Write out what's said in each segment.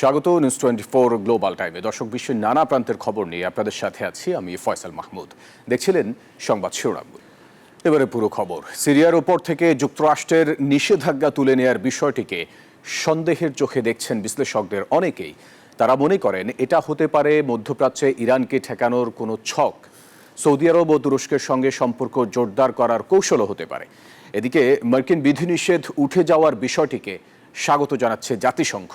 স্বাগত news 24 global টাইমে। দর্শক, বিশ্বের নানা প্রান্তের খবর নিয়ে আপনাদের সাথে আছি আমি ফয়সাল মাহমুদ। দেখছিলেন সংবাদ শিরোনামগুলো। এবারে পুরো খবর। সিরিয়ার ওপর থেকে যুক্তরাষ্ট্রের নিষেধাজ্ঞা তুলে নেয়ার বিষয়টিকে সন্দেহের চোখে দেখছেন বিশ্লেষকদের অনেকেই। তারা মনে করেন এটা হতে পারে মধ্যপ্রাচ্যে ইরানকে ঠেকানোর কোনো ছক। সৌদি আরব ও তুরস্কের সঙ্গে সম্পর্ক জোরদার করার কৌশলও হতে পারে। এদিকে মার্কিন বিধিনিষেধ উঠে যাওয়ার বিষয়টিকে স্বাগত জানাচ্ছে জাতিসংঘ।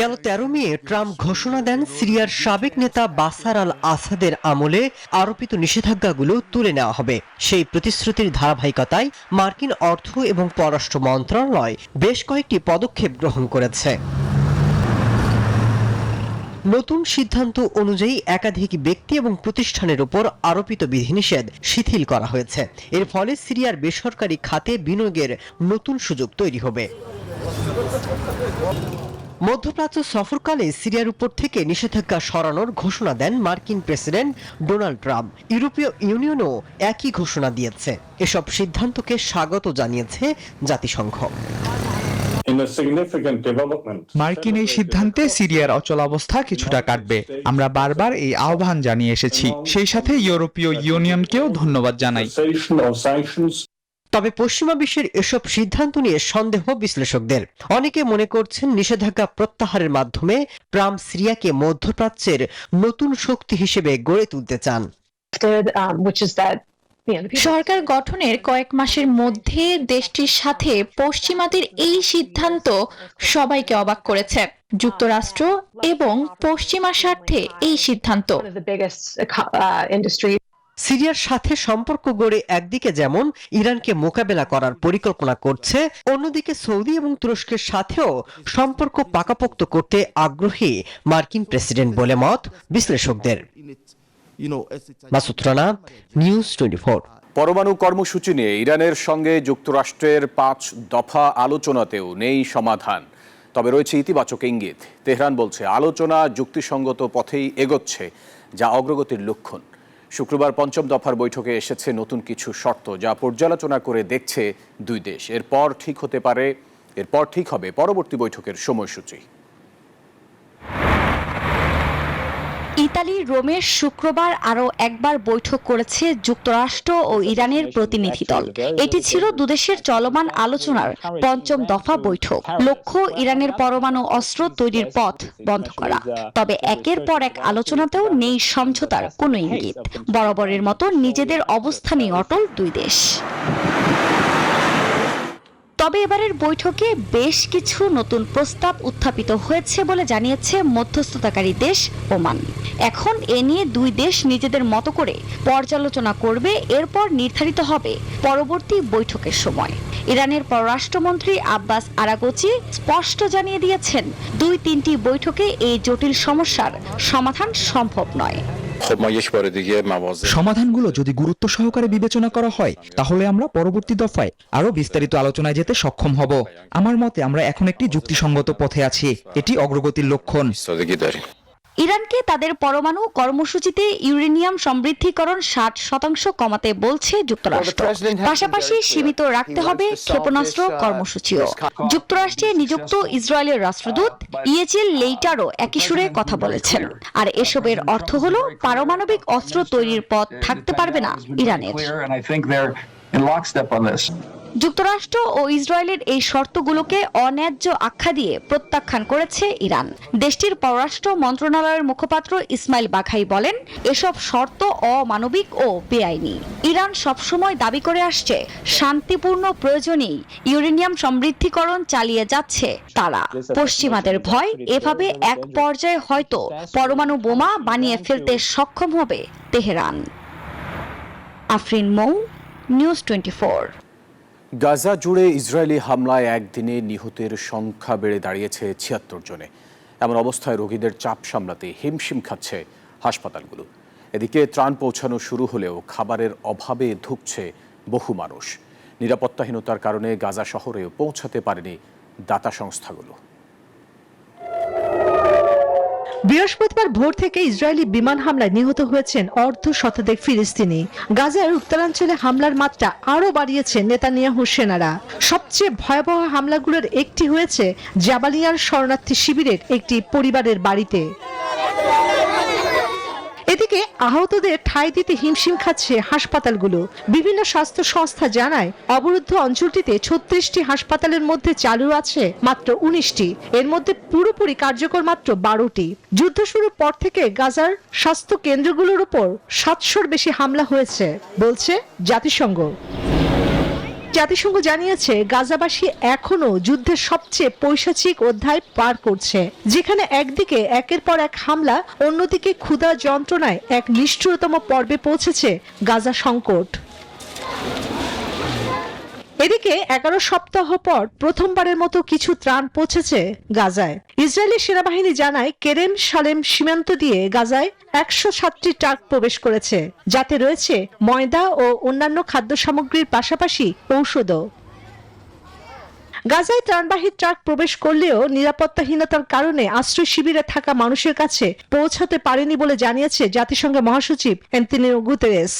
গেল 13 মে ট্রাম্প ঘোষণা দেন সিরিয়ার সাবেক নেতা বাশার আল আসাদের আমলে আরোপিত নিষেধাজ্ঞাগুলো তুলে নেওয়া হবে। সেই প্রতিশ্রুতির ধারাবাহিকতায় মার্কিন অর্থ এবং পররাষ্ট্র মন্ত্রণালয় বেশ কয়েকটি পদক্ষেপ গ্রহণ করেছে। নতুন সিদ্ধান্ত অনুযায়ী একাধিক ব্যক্তি এবং প্রতিষ্ঠানের উপর আরোপিত বিধিনিষেধ শিথিল করা হয়েছে। এর ফলে সিরিয়ার বেসরকারি খাতে বিনিয়োগের নতুন সুযোগ তৈরি হবে। মধ্যপ্রাচ্য সফরকালে সিরিয়ার উপর থেকে নিষেধাজ্ঞা সরানোর ঘোষণা দেন মার্কিন প্রেসিডেন্ট ডোনাল্ড ট্রাম্প। ইউরোপীয় ইউনিয়নও একই ঘোষণা দিয়েছে। এসব সিদ্ধান্তকে স্বাগত জানিয়েছে জাতিসংঘ। মার্কিন এই সিদ্ধান্তে সিরিয়ার অচলাবস্থা কিছুটা কাটবে। আমরা বারবার এই আহ্বান জানিয়ে এসেছি। সেই সাথে ইউরোপীয় ইউনিয়নকেও ধন্যবাদ জানাই। তবে পশ্চিমা বিশ্বের এসব সিদ্ধান্ত নিয়ে সন্দেহ বিশ্লেষকদের। অনেকে মনে করছেন নিষেধাজ্ঞা প্রত্যাহারের মাধ্যমে ট্রাম্প সিরিয়াকে মধ্যপ্রাচ্যের নতুন শক্তি হিসেবে গড়ে তুলতে চান। সরকার গঠনের কয়েক মাসের মধ্যে দেশটির সাথে পশ্চিমাদের এই সিদ্ধান্ত সবাইকে অবাক করেছে। যুক্তরাষ্ট্র এবং পশ্চিমা স্বার্থে এই সিদ্ধান্ত। সিরিয়ার সাথে সম্পর্ক গড়ে একদিকে যেমন ইরানকে মোকাবেলা করার পরিকল্পনা করছে, অন্যদিকে সৌদি এবং তুরস্কের সাথেও সম্পর্ক পাকাপোক্ত করতে আগ্রহী মার্কিন প্রেসিডেন্ট বলে মত বিশ্লেষকদের। মাসুদ রানা, নিউজ 24। পরমাণু কর্মসূচি নিয়ে ইরানের সঙ্গে যুক্তরাষ্ট্রের 5 দফা আলোচনাতেও নেই সমাধান। তবে রয়েছে ইতিবাচক ইঙ্গিত। তেহরান বলছে আলোচনা যুক্তিসঙ্গত পথেই এগোচ্ছে, যা অগ্রগতির লক্ষণ। শুক্রবার 5ম দফার বৈঠকে এসেছে নতুন কিছু শর্ত, যা পর্যালোচনা করে দেখছে দুই দেশ। এরপর ঠিক হবে পরবর্তী বৈঠকের সময়সূচি। ইতালির রোমে শুক্রবার আরও একবার বৈঠক করেছে যুক্তরাষ্ট্র ও ইরানের প্রতিনিধি দল। এটি ছিল দুদেশের চলমান আলোচনার 5ম দফা বৈঠক। লক্ষ্য ইরানের পরমাণু অস্ত্র তৈরির পথ বন্ধ করা। তবে একের পর এক আলোচনাতেও নেই সমঝোতার কোনো ইঙ্গিত। বরাবরের মতো নিজেদের অবস্থানেই অটল দুই দেশ। তবে এবারের বৈঠকে বেশ কিছু নতুন প্রস্তাব উত্থাপিত হয়েছে বলে জানিয়েছে মধ্যস্থতাকারী দেশ ওমান। এখন এ নিয়ে দুই দেশ নিজেদের মতো করে পর্যালোচনা করবে। এরপর নির্ধারিত হবে পরবর্তী বৈঠকের সময়। ইরানের পররাষ্ট্রমন্ত্রী আব্বাস আরাগচি স্পষ্ট জানিয়ে দিয়েছেন, 2-3টি বৈঠকে এই জটিল সমস্যার সমাধান সম্ভব নয়। সমাধানগুলো যদি গুরুত্ব সহকারে বিবেচনা করা হয়, তাহলে আমরা পরবর্তী দফায় আরো বিস্তারিত আলোচনায় যেতে সক্ষম হব। আমার মতে আমরা এখন একটি যুক্তিসঙ্গত পথে আছি। এটি অগ্রগতির লক্ষণ। ইরানকে তাদের পরমাণু কর্মসূচিতে ইউরেনিয়াম সমৃদ্ধিকরণ 60% কমাতে বলছে যুক্তরাষ্ট্র। পাশাপাশি সীমিত রাখতে হবে ক্ষেপণাস্ত্র কর্মসূচিও। যুক্তরাষ্ট্রে নিযুক্ত ইসরায়েলের রাষ্ট্রদূত ইয়েজিল লেইটারও একই সুরে কথা বলেছেন। আর এসবের অর্থ হলো পারমাণবিক অস্ত্র তৈরির পথ থাকতে পারবে না ইরানের। যুক্তরাষ্ট্র ও ইসরায়েলের এই শর্তগুলোকে অন্যায্য আখ্যা দিয়ে প্রত্যাখ্যান করেছে ইরান। দেশটির পররাষ্ট্র মন্ত্রণালয়ের মুখপাত্র ইসমাইল বাঘাই বলেন, এসব শর্ত অমানবিক ও বেআইনি। ইরান সবসময় দাবি করে আসছে, শান্তিপূর্ণ প্রয়োজনেই ইউরেনিয়াম সমৃদ্ধিকরণ চালিয়ে যাচ্ছে তারা। পশ্চিমাদের ভয়, এভাবে এক পর্যায়ে হয়তো পরমাণু বোমা বানিয়ে ফেলতে সক্ষম হবে তেহরান। আফরিন মৌ, নিউজ 24। গাজা জুড়ে ইসরায়েলি হামলায় একদিনে নিহতের সংখ্যা বেড়ে দাঁড়িয়েছে 76 জনে। এমন অবস্থায় রোগীদের চাপ সামলাতে হিমশিম খাচ্ছে হাসপাতালগুলো। এদিকে ত্রাণ পৌঁছানো শুরু হলেও খাবারের অভাবে ধুঁকছে বহু মানুষ। নিরাপত্তাহীনতার কারণে গাজা শহরেও পৌঁছাতে পারেনি দাতা সংস্থাগুলো। বৃহস্পতিবার ভোর থেকে ইসরায়েলি বিমান হামলায় নিহত হয়েছেন অর্ধ শতাধিক ফিলিস্তিনি। গাজার উত্তরাঞ্চলে হামলার মাত্রা আরও বাড়িয়েছে নেতানিয়াহু সেনারা। সবচেয়ে ভয়াবহ হামলাগুলোর একটি হয়েছে জাবালিয়ার শরণার্থী শিবিরের একটি পরিবারের বাড়িতে। এদিকে আহতদের ঠাঁই দিতে হিমশিম খাচ্ছে হাসপাতালগুলো। বিভিন্ন স্বাস্থ্য সংস্থা জানায় অবরুদ্ধ অঞ্চলটিতে 36টি হাসপাতালের মধ্যে চালু আছে মাত্র 19টি, এর মধ্যে পুরোপুরি কার্যকর মাত্র 12টি। যুদ্ধ শুরুর পর থেকে গাজার স্বাস্থ্য কেন্দ্রগুলোর উপর 700-র বেশি হামলা হয়েছে বলছে জাতিসংঘ। জাতিসংঘ জানিয়েছে গাজাবাসী এখনো যুদ্ধের সবচেয়ে পৈশাচিক অধ্যায় পার করছে, যেখানে একদিকে একের পর এক হামলা, অন্যদিকে ক্ষুধা যন্ত্রণায় এক নিষ্ঠুরতম পর্বে পৌঁছেছে গাজা সংকট। এদিকে 11 সপ্তাহ পর প্রথমবারের মতো কিছু ত্রাণ পৌঁছেছে গাজায়। ইসরায়েলি সেনাবাহিনী জানায় কেরেম শালেম সীমান্ত দিয়ে গাজায় 107টি ট্রাক প্রবেশ করেছে, যাতে রয়েছে ময়দা ও অন্যান্য খাদ্য সামগ্রীর পাশাপাশি ঔষধও। গাজায় ত্রাণবাহী ট্রাক প্রবেশ করলেও নিরাপত্তাহীনতার কারণে আশ্রয় শিবিরে থাকা মানুষের কাছে পৌঁছাতে পারেনি বলে জানিয়েছে জাতিসংঘের মহাসচিব Antonio Guterres.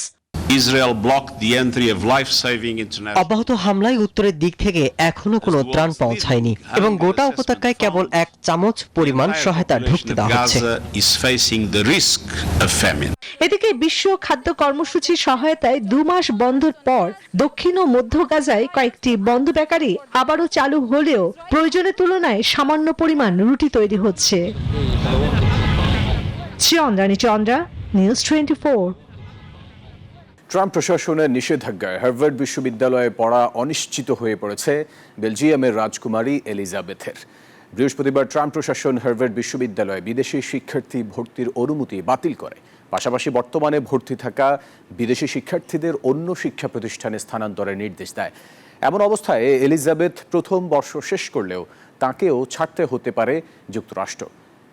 Israel blocked the entry of life-saving international. অব্যাহত হামলায় উত্তরের দিক থেকে এখনো কোনো ত্রাণ পৌঁছায়নি এবং গোটা উপত্যকায় কেবল 1 চামচ পরিমাণ সহায়তা ঢুকতে দেওয়া হচ্ছে। Gaza is facing the risk of famine. এদিকে বিশ্ব খাদ্য কর্মসূচির সহায়তায় 2 মাস বন্ধের পর দক্ষিণ ও মধ্য গাজায় কয়েকটি বন্ধ বেকারি আবারও চালু হলেও প্রয়োজনের তুলনায় সামান্য পরিমাণ রুটি তৈরি হচ্ছে। চন্দ্রা, নিউজ 24। ট্রাম্প প্রশাসনের নিষেধাজ্ঞায় হার্ভার্ড বিশ্ববিদ্যালয়ে পড়া অনিশ্চিত হয়ে পড়েছে বেলজিয়ামের রাজকুমারী এলিজাবেথের। বৃহস্পতিবার ট্রাম্প প্রশাসন হার্ভার্ড বিশ্ববিদ্যালয়ে বিদেশি শিক্ষার্থী ভর্তির অনুমতি বাতিল করে, পাশাপাশি বর্তমানে ভর্তি থাকা বিদেশি শিক্ষার্থীদের অন্য শিক্ষা প্রতিষ্ঠানে স্থানান্তরের নির্দেশ দেয়। এমন অবস্থায় এলিজাবেথ প্রথম বর্ষ শেষ করলেও তাঁকেও ছাড়তে হতে পারে যুক্তরাষ্ট্র।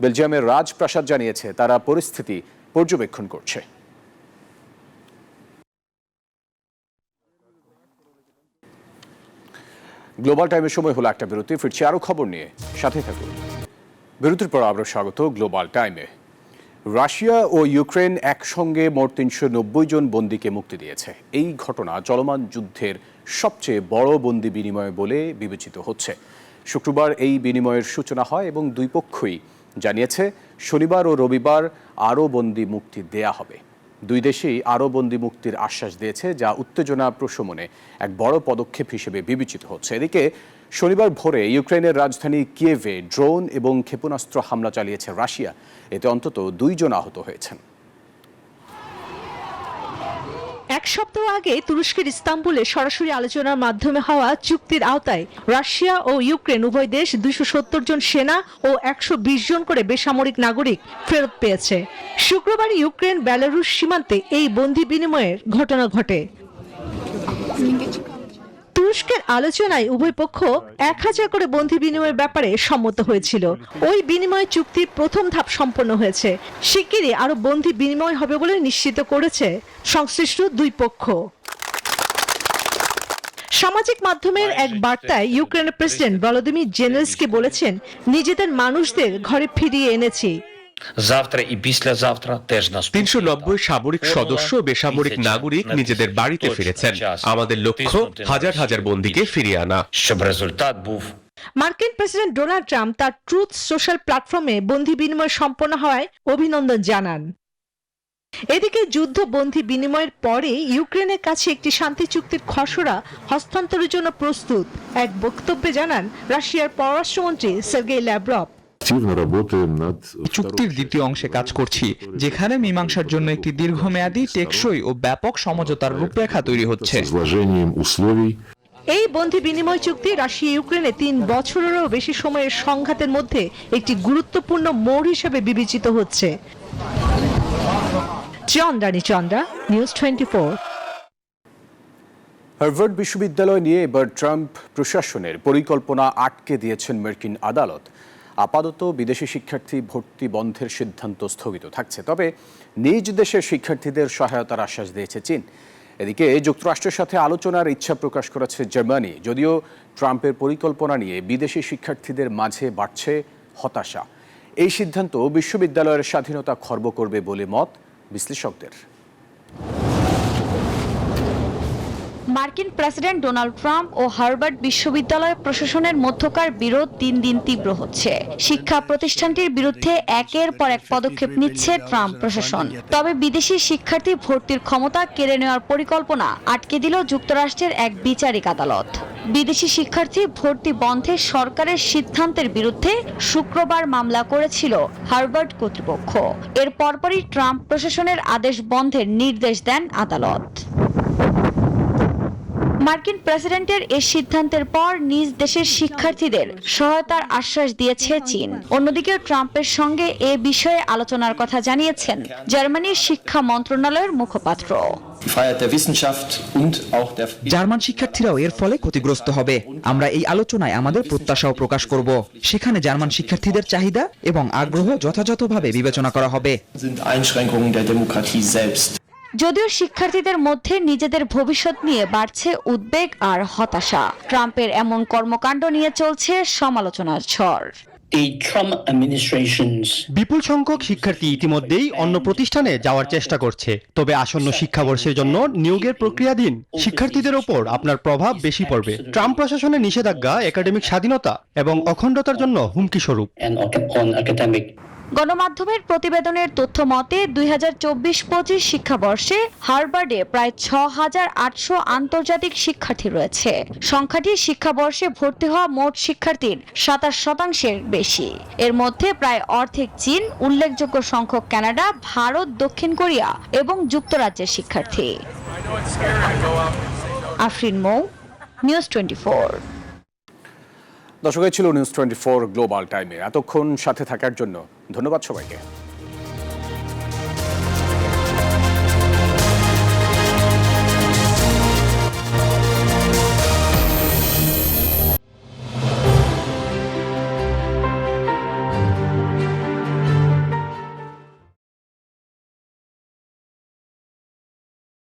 বেলজিয়ামের রাজপ্রাসাদ জানিয়েছে তারা পরিস্থিতি পর্যবেক্ষণ করছে। গ্লোবাল টাইমের সময় হলো একটা বিরতি, ফিরছি আরও খবর নিয়ে, সাথে থাকুন। বিরতির পর আবারও স্বাগত গ্লোবাল টাইমে। রাশিয়া ও ইউক্রেন একসঙ্গে মোট 390 জন বন্দীকে মুক্তি দিয়েছে। এই ঘটনা চলমান যুদ্ধের সবচেয়ে বড় বন্দী বিনিময় বলে বিবেচিত হচ্ছে। শুক্রবার এই বিনিময়ের সূচনা হয় এবং দুই পক্ষই জানিয়েছে শনিবার ও রবিবার আরও বন্দী মুক্তি দেয়া হবে। দুই দেশেই আরও বন্দী মুক্তির আশ্বাস দিয়েছে, যা উত্তেজনা প্রশমনে এক বড় পদক্ষেপ হিসেবে বিবেচিত হচ্ছে। এদিকে শনিবার ভোরে ইউক্রেনের রাজধানী কিয়েভে ড্রোন এবং ক্ষেপণাস্ত্র হামলা চালিয়েছে রাশিয়া। এতে অন্তত 2 জন আহত হয়েছেন। এক সপ্তাহ আগে তুরস্কের ইস্তাম্বুলে সরাসরি আলোচনার মাধ্যমে হওয়া চুক্তির আওতায় রাশিয়া ও ইউক্রেন উভয় দেশ 270 জন সেনা ও 120 জন করে বেসামরিক নাগরিক ফেরত পেয়েছে। শুক্রবার ইউক্রেন বেলারুশ সীমান্তে এই বন্দী বিনিময়ের ঘটনা ঘটে। তুরস্কের আলোচনায় উভয় পক্ষ 1000 করে বন্দী বিনিময়ের ব্যাপারে সম্মত হয়েছিল। ওই বিনিময় চুক্তির প্রথম ধাপ সম্পন্ন হয়েছে। শিগগিরই আরো বন্দী বিনিময় হবে বলে নিশ্চিত করেছে সংশ্লিষ্ট দুই পক্ষ। সামাজিক মাধ্যমের এক বার্তায় ইউক্রেনের প্রেসিডেন্ট ভলোদিমির জেলেনস্কি বলেছেন, নিজেদের মানুষদের ঘরে ফিরিয়ে এনেছি। 390 সামরিক সদস্য ও বেসামরিক নাগরিক নিজেদের বাড়িতে ফিরেছেন। আমাদের লক্ষ্য হাজার হাজার বন্দীকে ফিরিয়ে আনা। মার্কিন প্রেসিডেন্ট ডোনাল্ড ট্রাম্প তার ট্রুথ সোশ্যাল প্ল্যাটফর্মে বন্দী বিনিময় সম্পন্ন হওয়ায় অভিনন্দন জানান। এদিকে যুদ্ধ বন্দী বিনিময়ের পরে ইউক্রেনের কাছে একটি শান্তি চুক্তির খসড়া হস্তান্তরের জন্য প্রস্তুত, এক বক্তব্যে জানান রাশিয়ার পররাষ্ট্রমন্ত্রী সের্গেই ল্যাভরভ। চুক্তির দ্বিতীয় অংশে কাজ করছি, যেখানে মীমাংসার জন্য একটি দীর্ঘমেয়াদী, টেকসই ও ব্যাপক সমঝোতার রূপরেখা তৈরি হচ্ছে। এই বন্দী বিনিময় চুক্তি রাশিয়া ইউক্রেনে 3 বছরেরও বেশি সময়ের সংঘাতের মধ্যে একটি গুরুত্বপূর্ণ মোড় হিসেবে বিবেচিত হচ্ছে। চন্দ্রা, নিউজ 24। হার্ভার্ড বিশ্ববিদ্যালয় নিয়ে এবার ট্রাম্প প্রশাসনের পরিকল্পনা আটকে দিয়েছেন মার্কিন আদালত। আপাতত বিদেশি শিক্ষার্থী ভর্তি বন্ধের সিদ্ধান্ত স্থগিত থাকছে, তবে নিজ দেশের শিক্ষার্থীদের সহায়তার আশ্বাস দিয়েছে চীন। এদিকে যুক্তরাষ্ট্রের সাথে আলোচনার ইচ্ছা প্রকাশ করেছে জার্মানি। যদিও ট্রাম্পের পরিকল্পনা নিয়ে বিদেশি শিক্ষার্থীদের মাঝে বাড়ছে হতাশা। এই সিদ্ধান্ত বিশ্ববিদ্যালয়ের স্বাধীনতা খর্ব করবে বলে মত বিশ্লেষকদের। মার্কিন প্রেসিডেন্ট ডোনাল্ড ট্রাম্প ও হার্ভার্ড বিশ্ববিদ্যালয় প্রশাসনের মধ্যকার বিরোধ দিন দিন তীব্র হচ্ছে। শিক্ষা প্রতিষ্ঠানটির বিরুদ্ধে একের পর এক পদক্ষেপ নিচ্ছে ট্রাম্প প্রশাসন। তবে বিদেশি শিক্ষার্থী ভর্তির ক্ষমতা কেড়ে নেওয়ার পরিকল্পনা আটকে দিল যুক্তরাষ্ট্রের এক বিচারিক আদালত। বিদেশি শিক্ষার্থী ভর্তি বন্ধে সরকারের সিদ্ধান্তের বিরুদ্ধে শুক্রবার মামলা করেছিল হার্ভার্ড কর্তৃপক্ষ। এর পরপরই ট্রাম্প প্রশাসনের আদেশ বন্ধের নির্দেশ দেন আদালত। মার্কিন প্রেসিডেন্টের এই সিদ্ধান্তের পর নিজ দেশের শিক্ষার্থীদের সহায়তার আশ্বাস দিয়েছে চীন। অন্যদিকে ট্রাম্পের সঙ্গে এ বিষয়ে আলোচনার কথা জানিয়েছেন জার্মানির শিক্ষা মন্ত্রণালয়ের মুখপাত্র। জার্মান শিক্ষার্থীরাও এর ফলে ক্ষতিগ্রস্ত হবে। আমরা এই আলোচনায় আমাদের প্রত্যাশাও প্রকাশ করব। সেখানে জার্মান শিক্ষার্থীদের চাহিদা এবং আগ্রহ যথাযথভাবে বিবেচনা করা হবে। যদিও শিক্ষার্থীদের মধ্যে নিজেদের ভবিষ্যৎ নিয়ে বাড়ছে উদ্বেগ আর হতাশা, ট্রাম্পের এমন কর্মকাণ্ড নিয়ে চলছে সমালোচনার ঝড়। বিপুল সংখ্যক শিক্ষার্থী ইতিমধ্যেই অন্য প্রতিষ্ঠানে যাওয়ার চেষ্টা করছে। তবে আসন্ন শিক্ষাবর্ষের জন্য নিয়োগের প্রক্রিয়াধীন শিক্ষার্থীদের ওপর আপনার প্রভাব বেশি পড়বে। ট্রাম্প প্রশাসনের নিষেধাজ্ঞা একাডেমিক স্বাধীনতা এবং অখণ্ডতার জন্য হুমকি স্বরূপ। গণমাধ্যমের প্রতিবেদনের তথ্য মতে 2024-25 শিক্ষাবর্ষে হার্ভার্ডে প্রায় 6,800 আন্তর্জাতিক শিক্ষার্থী রয়েছে। সংখ্যাটি শিক্ষাবর্ষে ভর্তি হওয়া মোট শিক্ষার্থীর 27% বেশি। এর মধ্যে প্রায় অর্ধেক চীন, উল্লেখযোগ্য সংখ্যক কানাডা, ভারত, দক্ষিণ কোরিয়া এবং যুক্তরাজ্যের শিক্ষার্থী। আফরিন মৌ, নিউজ 24। দর্শক, ছিল নিউজ 24 গ্লোবাল টাইমে। এতক্ষণ সাথে থাকার জন্য ধন্যবাদ সবাইকে।